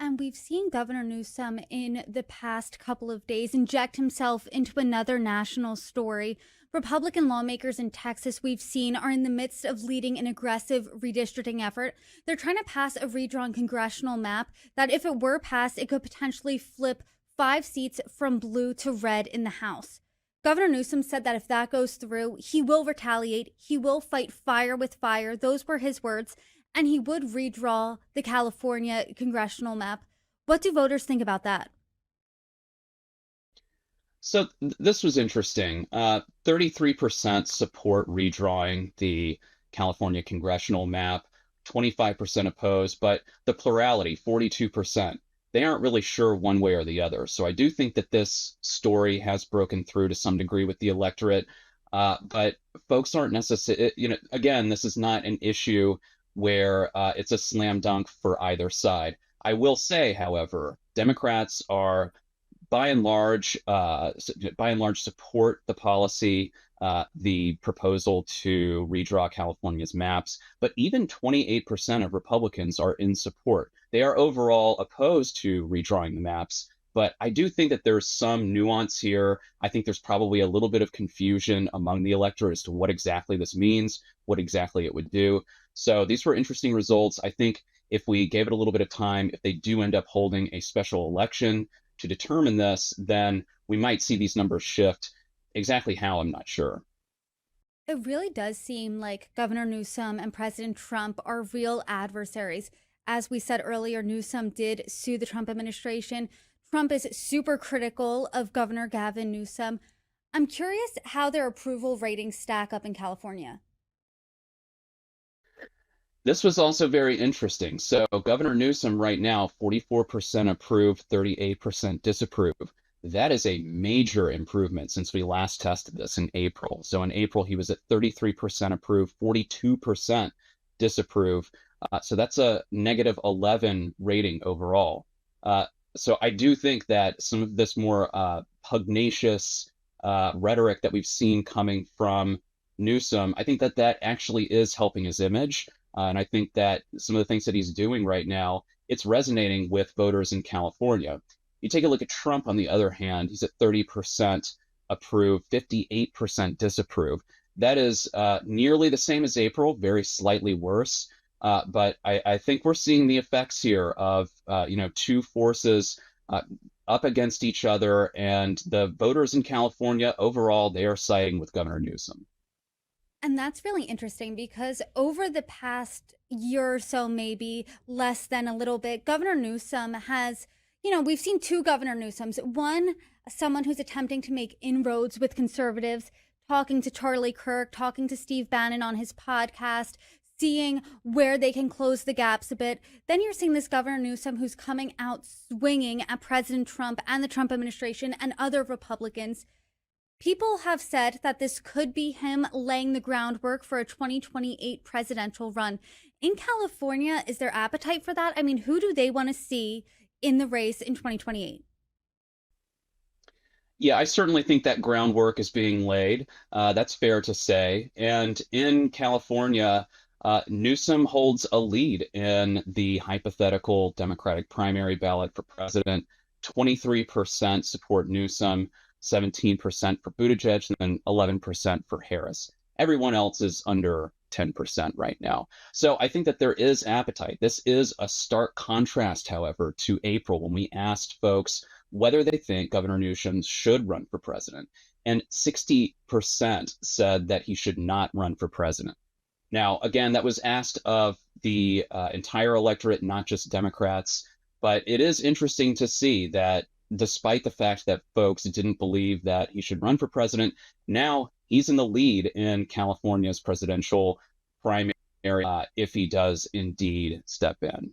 And we've seen Governor Newsom in the past couple of days inject himself into another national story. Republican lawmakers in Texas, we've seen, are in the midst of leading an aggressive redistricting effort. They're trying to pass a redrawn congressional map that, if it were passed, it could potentially flip 5 seats from blue to red in the House. Governor Newsom said that if that goes through, he will retaliate. He will fight fire with fire. Those were his words. And he would redraw the California congressional map. What do voters think about that? So this was interesting. 33% support redrawing the California congressional map, 25% opposed, but the plurality, 42%, they aren't really sure one way or the other. So I do think that this story has broken through to some degree with the electorate, but folks aren't necessarily, again, this is not an issue where it's a slam dunk for either side. I will say, however, Democrats are by and large support the policy, the proposal to redraw California's maps, but even 28% of Republicans are in support. They are overall opposed to redrawing the maps, but I do think that there's some nuance here. I think there's probably a little bit of confusion among the electorate as to what exactly this means, what exactly it would do. So these were interesting results. I think if we gave it a little bit of time, if they do end up holding a special election to determine this, then we might see these numbers shift. Exactly how, I'm not sure. It really does seem like Governor Newsom and President Trump are real adversaries. As we said earlier, Newsom did sue the Trump administration. Trump is super critical of Governor Gavin Newsom. I'm curious how their approval ratings stack up in California. This was also very interesting. So Governor Newsom right now, 44% approve, 38% disapprove. That is a major improvement since we last tested this in April. So in April, he was at 33% approve, 42% disapprove. So that's a negative 11 rating overall. So I do think that some of this more pugnacious rhetoric that we've seen coming from Newsom, I think that that actually is helping his image. And I think that some of the things that he's doing right now, it's resonating with voters in California. You take a look at Trump, on the other hand, he's at 30% approve, 58% disapprove. That is nearly the same as April, very slightly worse. But I think we're seeing the effects here of, two forces up against each other. And the voters in California, overall, they are siding with Governor Newsom. And that's really interesting because over the past year or so, maybe less than a little bit, Governor Newsom has, we've seen two Governor Newsoms. One, someone who's attempting to make inroads with conservatives, talking to Charlie Kirk, talking to Steve Bannon on his podcast, seeing where they can close the gaps a bit. Then you're seeing this Governor Newsom who's coming out swinging at President Trump and the Trump administration and other Republicans. People have said that this could be him laying the groundwork for a 2028 presidential run. In California, is there appetite for that? I mean, who do they want to see in the race in 2028? Yeah, I certainly think that groundwork is being laid. That's fair to say. And in California, Newsom holds a lead in the hypothetical Democratic primary ballot for president. 23% support Newsom, 17% for Buttigieg, and then 11% for Harris. Everyone else is under 10% right now. So I think that there is appetite. This is a stark contrast, however, to April when we asked folks whether they think Governor Newsom should run for president. And 60% said that he should not run for president. Now, again, that was asked of the entire electorate, not just Democrats. But it is interesting to see that despite the fact that folks didn't believe that he should run for president, now he's in the lead in California's presidential primary if he does indeed step in.